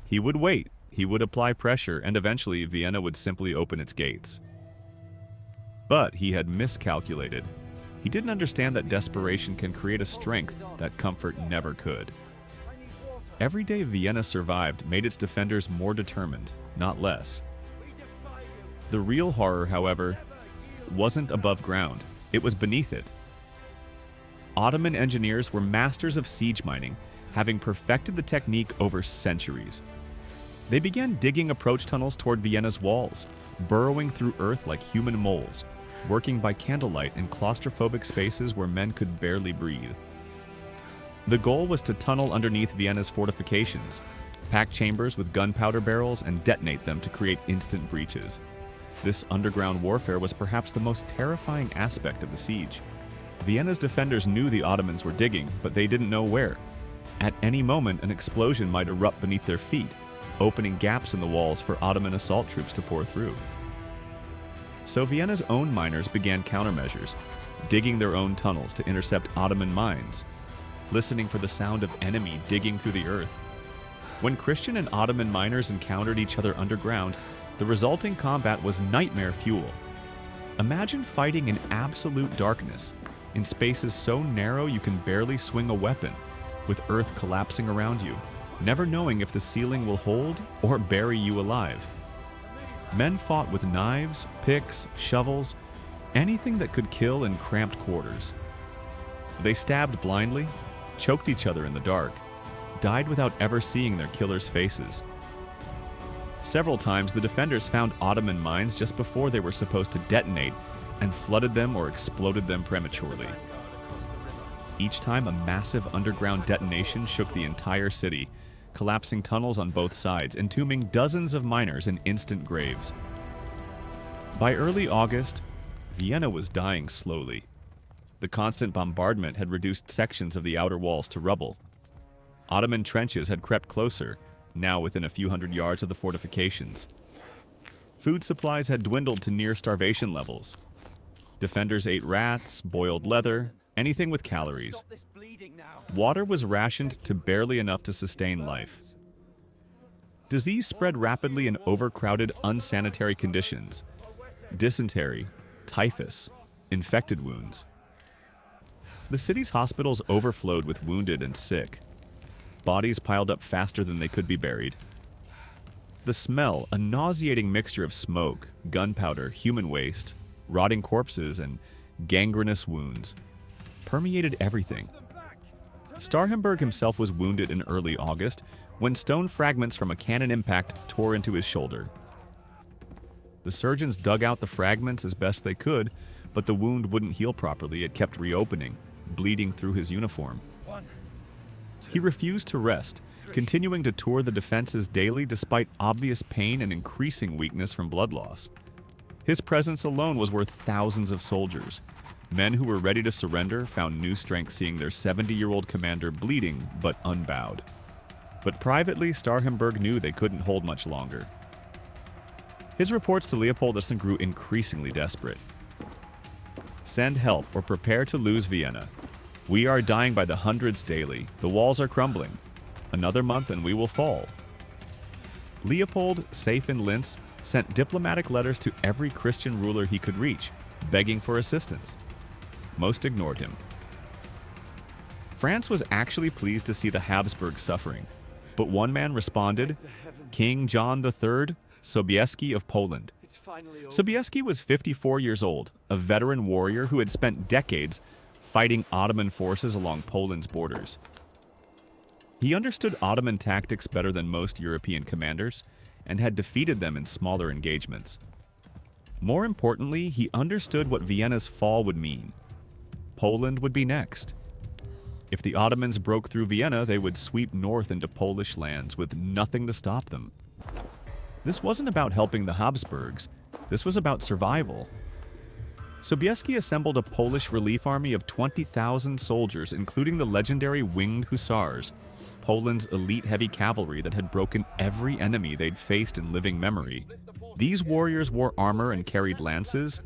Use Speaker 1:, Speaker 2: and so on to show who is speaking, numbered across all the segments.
Speaker 1: He would wait, he would apply pressure, and eventually Vienna would simply open its gates. But he had miscalculated. He didn't understand that desperation can create a strength that comfort never could. Every day Vienna survived made its defenders more determined, not less. The real horror, however, wasn't above ground. It was beneath it. Ottoman engineers were masters of siege mining, having perfected the technique over centuries. They began digging approach tunnels toward Vienna's walls, burrowing through earth like human moles, working by candlelight in claustrophobic spaces where men could barely breathe. The goal was to tunnel underneath Vienna's fortifications, pack chambers with gunpowder barrels, and detonate them to create instant breaches. This underground warfare was perhaps the most terrifying aspect of the siege. Vienna's defenders knew the Ottomans were digging, but they didn't know where. At any moment, an explosion might erupt beneath their feet, opening gaps in the walls for Ottoman assault troops to pour through. So Vienna's own miners began countermeasures, digging their own tunnels to intercept Ottoman mines, listening for the sound of enemy digging through the earth. When Christian and Ottoman miners encountered each other underground, the resulting combat was nightmare fuel. Imagine fighting in absolute darkness, in spaces so narrow you can barely swing a weapon, with earth collapsing around you, never knowing if the ceiling will hold or bury you alive. Men fought with knives, picks, shovels, anything that could kill in cramped quarters. They stabbed blindly, choked each other in the dark, died without ever seeing their killers' faces. Several times, the defenders found Ottoman mines just before they were supposed to detonate and flooded them or exploded them prematurely. Each time, a massive underground detonation shook the entire city, collapsing tunnels on both sides, entombing dozens of miners in instant graves. By early August, Vienna was dying slowly. The constant bombardment had reduced sections of the outer walls to rubble. Ottoman trenches had crept closer, now within a few hundred yards of the fortifications. Food supplies had dwindled to near starvation levels. Defenders ate rats, boiled leather, anything with calories. Water was rationed to barely enough to sustain life. Disease spread rapidly in overcrowded, unsanitary conditions. Dysentery, typhus, infected wounds. The city's hospitals overflowed with wounded and sick. Bodies piled up faster than they could be buried. The smell, a nauseating mixture of smoke, gunpowder, human waste, rotting corpses, and gangrenous wounds, permeated everything. Starhemberg himself was wounded in early August when stone fragments from a cannon impact tore into his shoulder. The surgeons dug out the fragments as best they could, but the wound wouldn't heal properly. It kept reopening, bleeding through his uniform. He refused to rest, continuing to tour the defenses daily despite obvious pain and increasing weakness from blood loss. His presence alone was worth thousands of soldiers. Men who were ready to surrender found new strength seeing their 70-year-old commander bleeding but unbowed. But privately, Starhemberg knew they couldn't hold much longer. His reports to Leopoldison grew increasingly desperate. "Send help or prepare to lose Vienna. We are dying by the hundreds daily. The walls are crumbling. Another month and we will fall." Leopold, safe in Linz, sent diplomatic letters to every Christian ruler he could reach, begging for assistance. Most ignored him. France was actually pleased to see the Habsburgs suffering, but one man responded, King John III, Sobieski of Poland. Sobieski was 54 years old, a veteran warrior who had spent decades fighting Ottoman forces along Poland's borders. He understood Ottoman tactics better than most European commanders and had defeated them in smaller engagements. More importantly, he understood what Vienna's fall would mean. Poland would be next. If the Ottomans broke through Vienna, they would sweep north into Polish lands with nothing to stop them. This wasn't about helping the Habsburgs. This was about survival. Sobieski assembled a Polish relief army of 20,000 soldiers, including the legendary Winged Hussars, Poland's elite heavy cavalry that had broken every enemy they'd faced in living memory. These warriors wore armor and carried lances,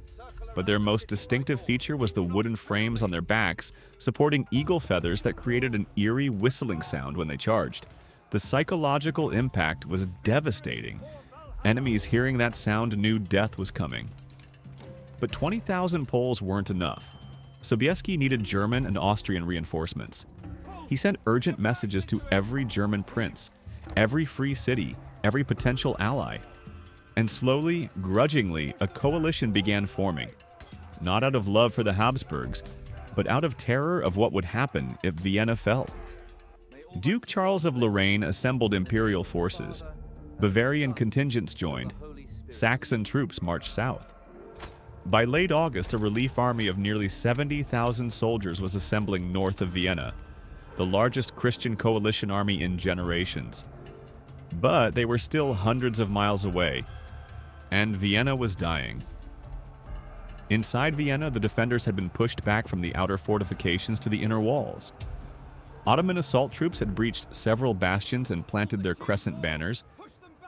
Speaker 1: but their most distinctive feature was the wooden frames on their backs supporting eagle feathers that created an eerie whistling sound when they charged. The psychological impact was devastating. Enemies hearing that sound knew death was coming. But 20,000 Poles weren't enough. Sobieski needed German and Austrian reinforcements. He sent urgent messages to every German prince, every free city, every potential ally. And slowly, grudgingly, a coalition began forming. Not out of love for the Habsburgs, but out of terror of what would happen if Vienna fell. Duke Charles of Lorraine assembled imperial forces. Bavarian contingents joined. Saxon troops marched south. By late August, a relief army of nearly 70,000 soldiers was assembling north of Vienna, the largest Christian coalition army in generations. But they were still hundreds of miles away, and Vienna was dying. Inside Vienna, the defenders had been pushed back from the outer fortifications to the inner walls. Ottoman assault troops had breached several bastions and planted their crescent banners.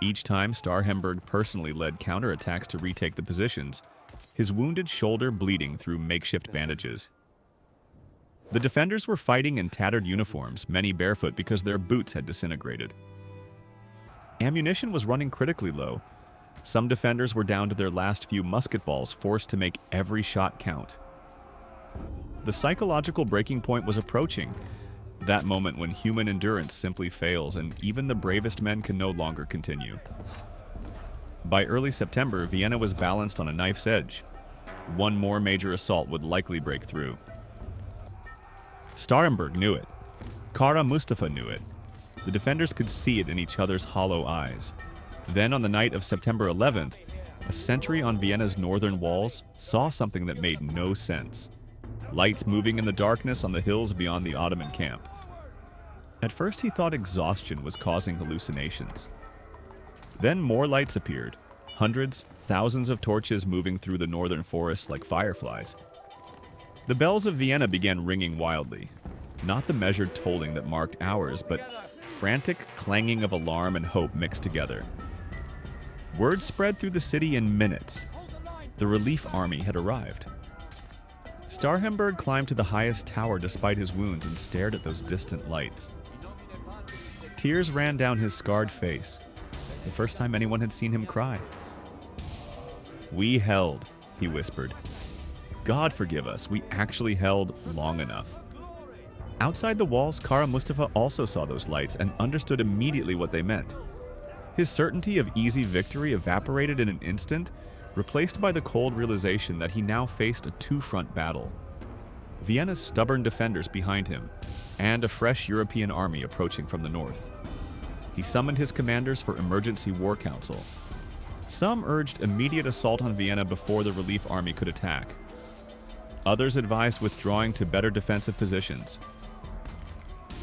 Speaker 1: Each time, Starhemberg personally led counterattacks to retake the positions, his wounded shoulder bleeding through makeshift bandages. The defenders were fighting in tattered uniforms, many barefoot because their boots had disintegrated. Ammunition was running critically low. Some defenders were down to their last few musket balls, forced to make every shot count. The psychological breaking point was approaching, that moment when human endurance simply fails and even the bravest men can no longer continue. By early September, Vienna was balanced on a knife's edge. One more major assault would likely break through. Starhemberg knew it. Kara Mustafa knew it. The defenders could see it in each other's hollow eyes. Then, on the night of September 11th, a sentry on Vienna's northern walls saw something that made no sense. Lights moving in the darkness on the hills beyond the Ottoman camp. At first, he thought exhaustion was causing hallucinations. Then more lights appeared. Hundreds, thousands of torches moving through the northern forests like fireflies. The bells of Vienna began ringing wildly. Not the measured tolling that marked hours, but frantic clanging of alarm and hope mixed together. Word spread through the city in minutes. The relief army had arrived. Starhemberg climbed to the highest tower despite his wounds and stared at those distant lights. Tears ran down his scarred face, the first time anyone had seen him cry. "We held," he whispered. "God forgive us, we actually held long enough." Outside the walls, Kara Mustafa also saw those lights and understood immediately what they meant. His certainty of easy victory evaporated in an instant, replaced by the cold realization that he now faced a two-front battle. Vienna's stubborn defenders behind him, and a fresh European army approaching from the north. He summoned his commanders for emergency war council. Some urged immediate assault on Vienna before the relief army could attack. Others advised withdrawing to better defensive positions.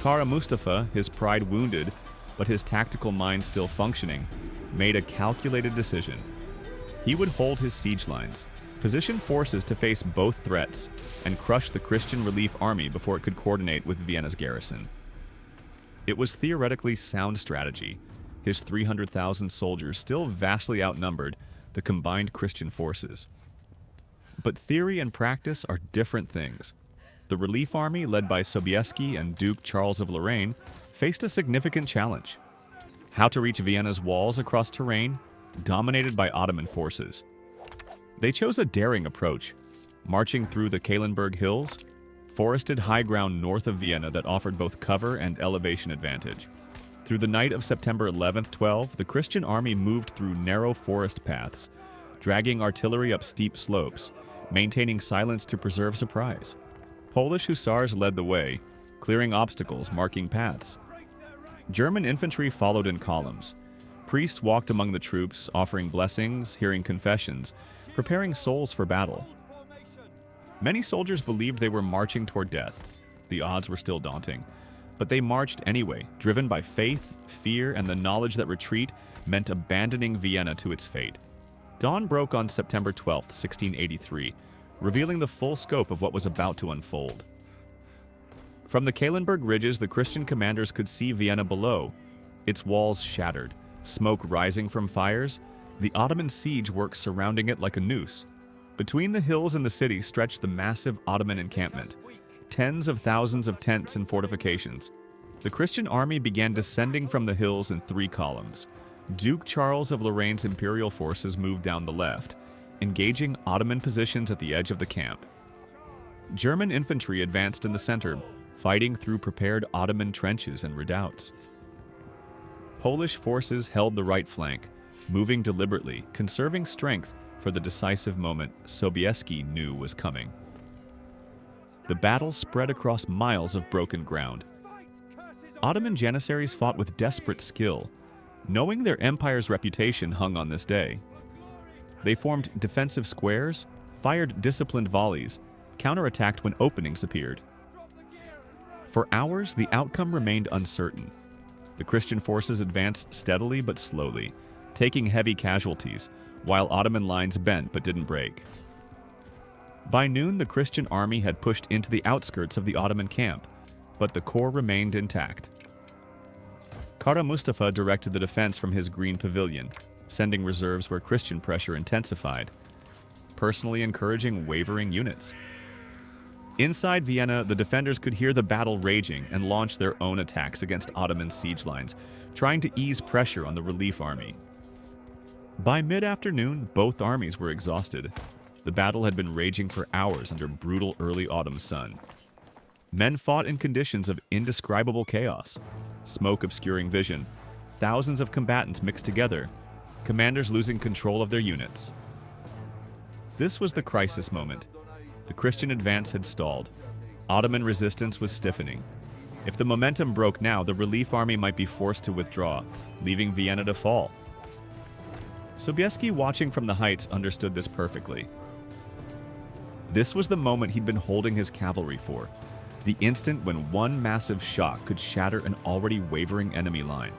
Speaker 1: Kara Mustafa, his pride wounded, but his tactical mind still functioning, made a calculated decision. He would hold his siege lines, position forces to face both threats, and crush the Christian relief army before it could coordinate with Vienna's garrison. It was theoretically sound strategy, his 300,000 soldiers still vastly outnumbered the combined Christian forces. But theory and practice are different things. The relief army, led by Sobieski and Duke Charles of Lorraine, faced a significant challenge: how to reach Vienna's walls across terrain dominated by Ottoman forces. They chose a daring approach, marching through the Kahlenberg Hills, forested high ground north of Vienna that offered both cover and elevation advantage. Through the night of September 11th, 12, the Christian army moved through narrow forest paths, dragging artillery up steep slopes, maintaining silence to preserve surprise. Polish hussars led the way, clearing obstacles, marking paths. German infantry followed in columns. Priests walked among the troops, offering blessings, hearing confessions, preparing souls for battle. Many soldiers believed they were marching toward death. The odds were still daunting, but they marched anyway, driven by faith, fear, and the knowledge that retreat meant abandoning Vienna to its fate. Dawn broke on September 12, 1683, revealing the full scope of what was about to unfold. From the Kahlenberg ridges, the Christian commanders could see Vienna below, its walls shattered, smoke rising from fires, the Ottoman siege work surrounding it like a noose. Between the hills and the city stretched the massive Ottoman encampment, tens of thousands of tents and fortifications. The Christian army began descending from the hills in 3 columns. Duke Charles of Lorraine's imperial forces moved down the left, engaging Ottoman positions at the edge of the camp. German infantry advanced in the center, fighting through prepared Ottoman trenches and redoubts. Polish forces held the right flank, moving deliberately, conserving strength for the decisive moment Sobieski knew was coming. The battle spread across miles of broken ground. Ottoman janissaries fought with desperate skill, knowing their empire's reputation hung on this day. They formed defensive squares, fired disciplined volleys, counterattacked when openings appeared. For hours, the outcome remained uncertain. The Christian forces advanced steadily but slowly, taking heavy casualties, while Ottoman lines bent but didn't break. By noon, the Christian army had pushed into the outskirts of the Ottoman camp, but the core remained intact. Kara Mustafa directed the defense from his green pavilion, sending reserves where Christian pressure intensified, personally encouraging wavering units. Inside Vienna, the defenders could hear the battle raging and launch their own attacks against Ottoman siege lines, trying to ease pressure on the relief army. By mid-afternoon, both armies were exhausted. The battle had been raging for hours under brutal early autumn sun. Men fought in conditions of indescribable chaos, smoke obscuring vision, thousands of combatants mixed together, commanders losing control of their units. This was the crisis moment. The Christian advance had stalled. Ottoman resistance was stiffening. If the momentum broke now, the relief army might be forced to withdraw, leaving Vienna to fall. Sobieski, watching from the heights, understood this perfectly. This was the moment he'd been holding his cavalry for, the instant when one massive shock could shatter an already wavering enemy line.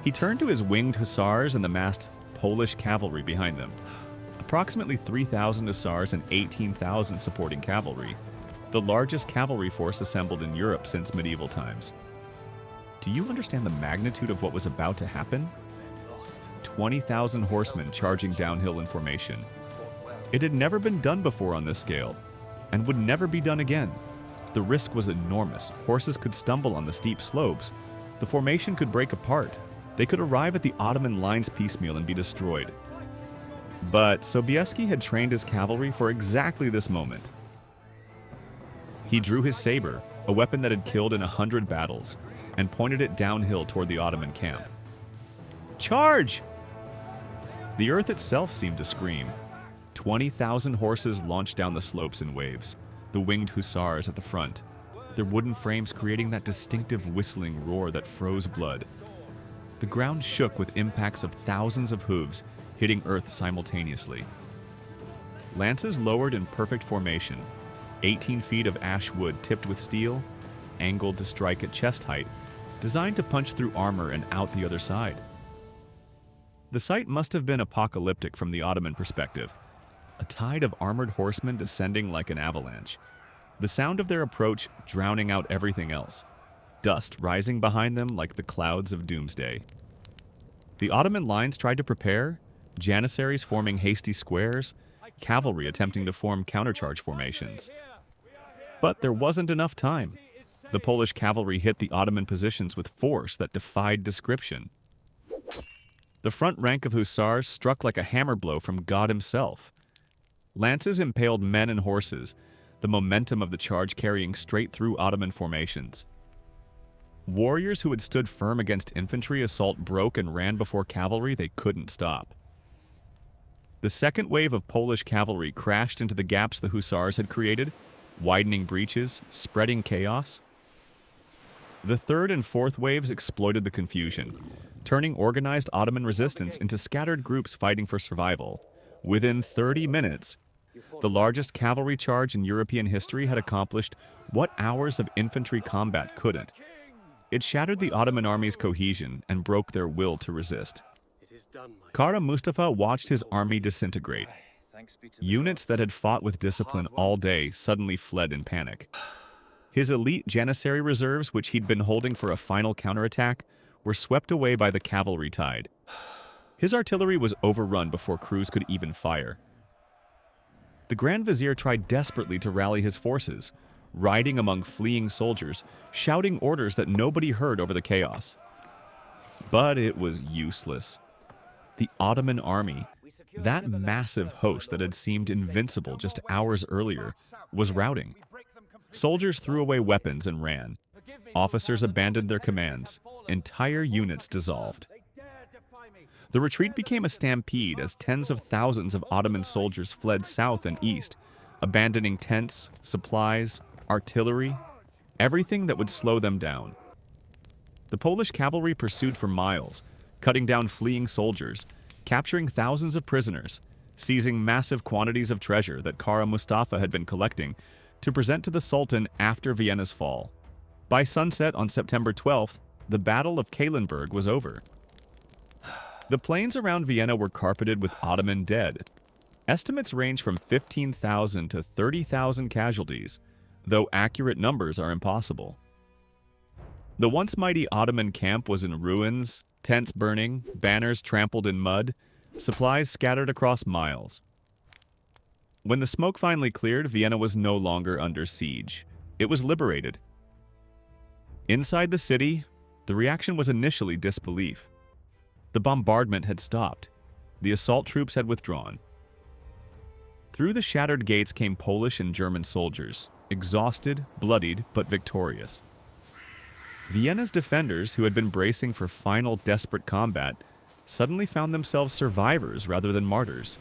Speaker 1: He turned to his winged hussars and the massed Polish cavalry behind them. Approximately 3,000 hussars and 18,000 supporting cavalry, the largest cavalry force assembled in Europe since medieval times. Do you understand the magnitude of what was about to happen? 20,000 horsemen charging downhill in formation. It had never been done before on this scale, and would never be done again. The risk was enormous. Horses could stumble on the steep slopes. The formation could break apart. They could arrive at the Ottoman lines piecemeal and be destroyed. But Sobieski had trained his cavalry for exactly this moment. He drew his saber, a weapon that had killed in 100 battles, and pointed it downhill toward the Ottoman camp. Charge! The earth itself seemed to scream. 20,000 horses launched down the slopes in waves, the winged hussars at the front, their wooden frames creating that distinctive whistling roar that froze blood. The ground shook with impacts of thousands of hooves hitting earth simultaneously. Lances lowered in perfect formation, 18 feet of ash wood tipped with steel, angled to strike at chest height, designed to punch through armor and out the other side. The sight must have been apocalyptic from the Ottoman perspective. A tide of armored horsemen descending like an avalanche. The sound of their approach drowning out everything else. Dust rising behind them like the clouds of doomsday. The Ottoman lines tried to prepare, janissaries forming hasty squares, cavalry attempting to form countercharge formations. But there wasn't enough time. The Polish cavalry hit the Ottoman positions with force that defied description. The front rank of hussars struck like a hammer blow from God himself. Lances impaled men and horses, the momentum of the charge carrying straight through Ottoman formations. Warriors who had stood firm against infantry assault broke and ran before cavalry they couldn't stop. The second wave of Polish cavalry crashed into the gaps the hussars had created, widening breaches, spreading chaos. The third and fourth waves exploited the confusion, turning organized Ottoman resistance into scattered groups fighting for survival. Within 30 minutes, the largest cavalry charge in European history had accomplished what hours of infantry combat couldn't. It shattered the Ottoman army's cohesion and broke their will to resist. Kara Mustafa watched his army disintegrate. Units that had fought with discipline all day suddenly fled in panic. His elite Janissary reserves, which he'd been holding for a final counterattack, were swept away by the cavalry tide. His artillery was overrun before crews could even fire. The Grand Vizier tried desperately to rally his forces, riding among fleeing soldiers, shouting orders that nobody heard over the chaos. But it was useless. The Ottoman army, that massive host that had seemed invincible just hours earlier, was routing. Soldiers threw away weapons and ran. Officers abandoned their commands. Entire units dissolved. The retreat became a stampede as tens of thousands of Ottoman soldiers fled south and east, abandoning tents, supplies, artillery, everything that would slow them down. The Polish cavalry pursued for miles, cutting down fleeing soldiers, capturing thousands of prisoners, seizing massive quantities of treasure that Kara Mustafa had been collecting to present to the Sultan after Vienna's fall. By sunset on September 12th, the Battle of Kahlenberg was over. The plains around Vienna were carpeted with Ottoman dead. Estimates range from 15,000 to 30,000 casualties, though accurate numbers are impossible. The once mighty Ottoman camp was in ruins, tents burning, banners trampled in mud, supplies scattered across miles. When the smoke finally cleared, Vienna was no longer under siege. It was liberated. Inside the city, the reaction was initially disbelief. The bombardment had stopped. The assault troops had withdrawn. Through the shattered gates came Polish and German soldiers, exhausted, bloodied, but victorious. Vienna's defenders, who had been bracing for final desperate combat, suddenly found themselves survivors rather than martyrs.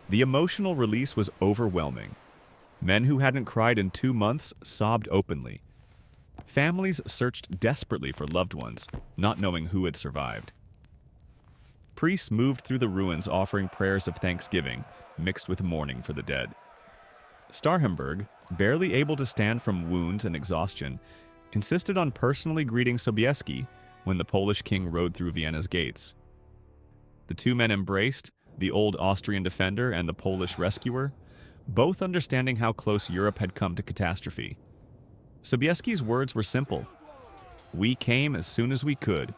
Speaker 1: The emotional release was overwhelming. Men who hadn't cried in 2 months sobbed openly. Families searched desperately for loved ones, not knowing who had survived. Priests moved through the ruins offering prayers of thanksgiving, mixed with mourning for the dead. Starhemberg, barely able to stand from wounds and exhaustion, insisted on personally greeting Sobieski when the Polish king rode through Vienna's gates. The two men embraced, the old Austrian defender and the Polish rescuer, both understanding how close Europe had come to catastrophe. Sobieski's words were simple. "We came as soon as we could.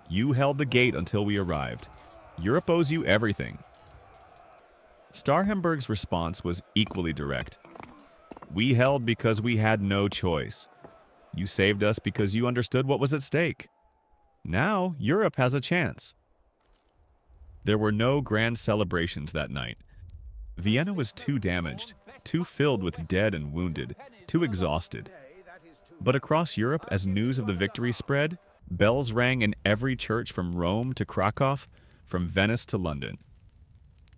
Speaker 1: You held the gate until we arrived. Europe owes you everything." Starhemberg's response was equally direct. "We held because we had no choice. You saved us because you understood what was at stake. Now Europe has a chance." There were no grand celebrations that night. Vienna was too damaged, too filled with dead and wounded, too exhausted. But across Europe, as news of the victory spread, bells rang in every church from Rome to Krakow, from Venice to London.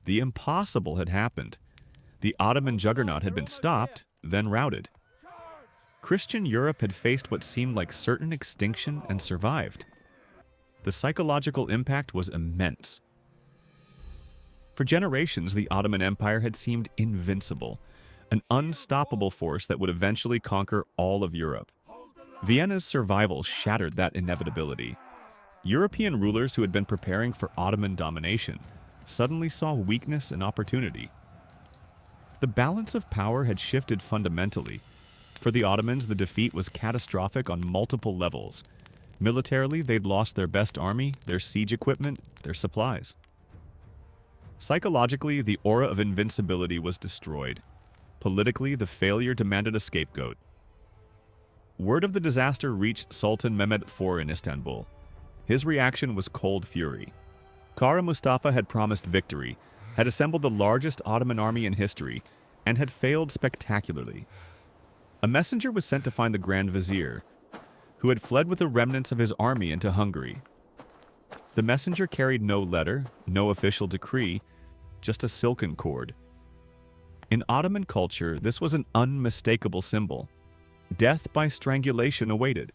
Speaker 1: The impossible had happened. The Ottoman juggernaut had been stopped, then routed. Christian Europe had faced what seemed like certain extinction and survived. The psychological impact was immense. For generations, the Ottoman Empire had seemed invincible, an unstoppable force that would eventually conquer all of Europe. Vienna's survival shattered that inevitability. European rulers who had been preparing for Ottoman domination suddenly saw weakness and opportunity. The balance of power had shifted fundamentally. For the Ottomans, the defeat was catastrophic on multiple levels. Militarily, they'd lost their best army, their siege equipment, their supplies. Psychologically, the aura of invincibility was destroyed. Politically, the failure demanded a scapegoat. Word of the disaster reached Sultan Mehmed IV in Istanbul. His reaction was cold fury. Kara Mustafa had promised victory, had assembled the largest Ottoman army in history, and had failed spectacularly. A messenger was sent to find the Grand Vizier, who had fled with the remnants of his army into Hungary. The messenger carried no letter, no official decree, just a silken cord. In Ottoman culture, this was an unmistakable symbol. Death by strangulation awaited.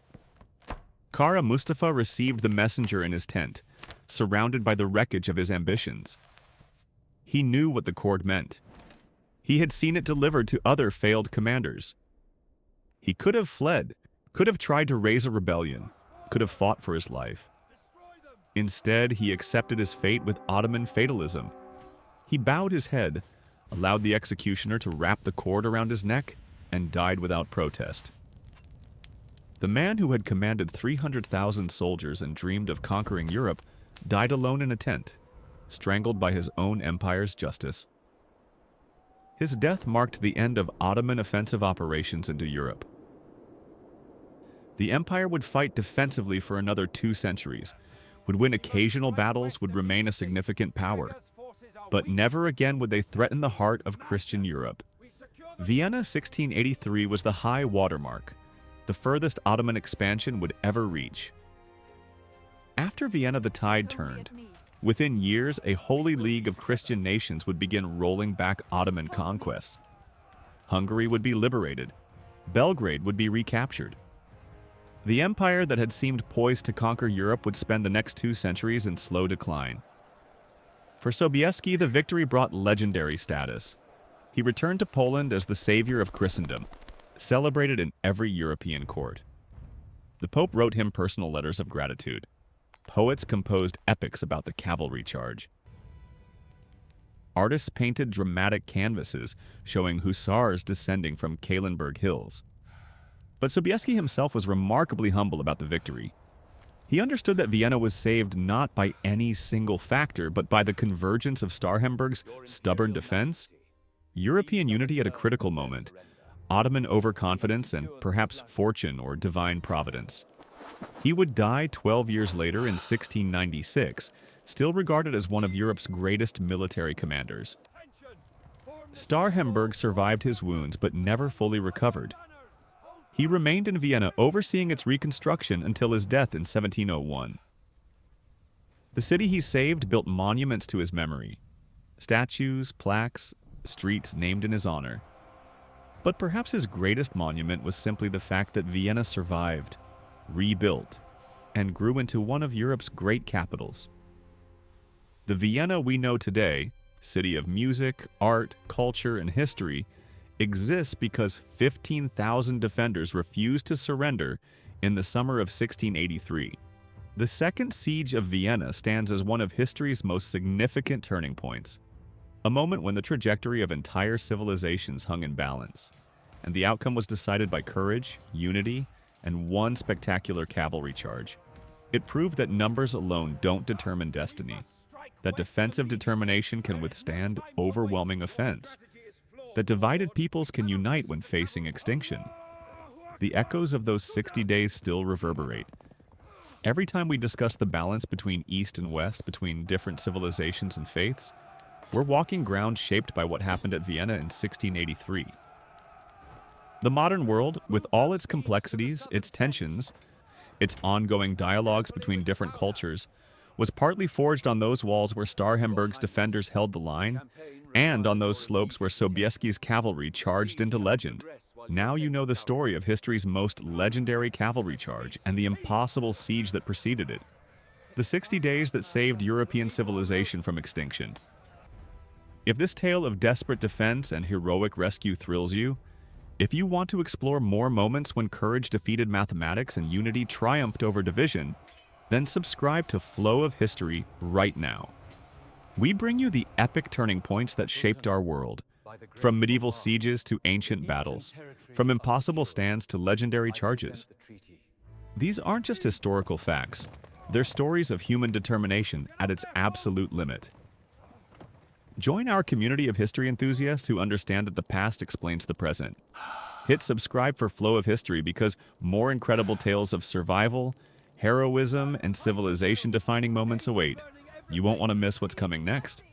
Speaker 1: Kara Mustafa received the messenger in his tent, surrounded by the wreckage of his ambitions. He knew what the cord meant. He had seen it delivered to other failed commanders. He could have fled, could have tried to raise a rebellion, could have fought for his life. Instead, he accepted his fate with Ottoman fatalism. He bowed his head, allowed the executioner to wrap the cord around his neck, and died without protest. The man who had commanded 300,000 soldiers and dreamed of conquering Europe died alone in a tent, strangled by his own empire's justice. His death marked the end of Ottoman offensive operations into Europe. The empire would fight defensively for another 2 centuries, would win occasional battles, would remain a significant power. But never again would they threaten the heart of Christian Europe. Vienna 1683 was the high watermark, the furthest Ottoman expansion would ever reach. After Vienna, the tide turned. Within years, a holy league of Christian nations would begin rolling back Ottoman conquests. Hungary would be liberated. Belgrade would be recaptured. The empire that had seemed poised to conquer Europe would spend the next 2 centuries in slow decline. For Sobieski, the victory brought legendary status. He returned to Poland as the savior of Christendom, celebrated in every European court. The Pope wrote him personal letters of gratitude. Poets composed epics about the cavalry charge. Artists painted dramatic canvases showing hussars descending from Kahlenberg Hills. But Sobieski himself was remarkably humble about the victory. He understood that Vienna was saved not by any single factor, but by the convergence of Starhemberg's stubborn defense, European unity at a critical moment, Ottoman overconfidence, and perhaps fortune or divine providence. He would die 12 years later in 1696, still regarded as one of Europe's greatest military commanders. Starhemberg survived his wounds but never fully recovered. He remained in Vienna overseeing its reconstruction until his death in 1701. The city he saved built monuments to his memory, statues, plaques, streets named in his honor. But perhaps his greatest monument was simply the fact that Vienna survived, rebuilt, and grew into one of Europe's great capitals. The Vienna we know today, city of music, art, culture, and history, exists because 15,000 defenders refused to surrender in the summer of 1683. The Second Siege of Vienna stands as one of history's most significant turning points, a moment when the trajectory of entire civilizations hung in balance, and the outcome was decided by courage, unity, and one spectacular cavalry charge. It proved that numbers alone don't determine destiny, that defensive determination can withstand overwhelming offense, that divided peoples can unite when facing extinction. The echoes of those 60 days still reverberate. Every time we discuss the balance between East and West, between different civilizations and faiths, we're walking ground shaped by what happened at Vienna in 1683. The modern world, with all its complexities, its tensions, its ongoing dialogues between different cultures, was partly forged on those walls where Starhemberg's defenders held the line, and on those slopes where Sobieski's cavalry charged into legend. Now you know the story of history's most legendary cavalry charge and the impossible siege that preceded it. The 60 days that saved European civilization from extinction. If this tale of desperate defense and heroic rescue thrills you, if you want to explore more moments when courage defeated mathematics and unity triumphed over division, then subscribe to Flow of History right now. We bring you the epic turning points that shaped our world, from medieval sieges to ancient battles, from impossible stands to legendary charges. These aren't just historical facts, they're stories of human determination at its absolute limit. Join our community of history enthusiasts who understand that the past explains the present. Hit subscribe for Flow of History because more incredible tales of survival, heroism, and civilization-defining moments await. You won't want to miss what's coming next.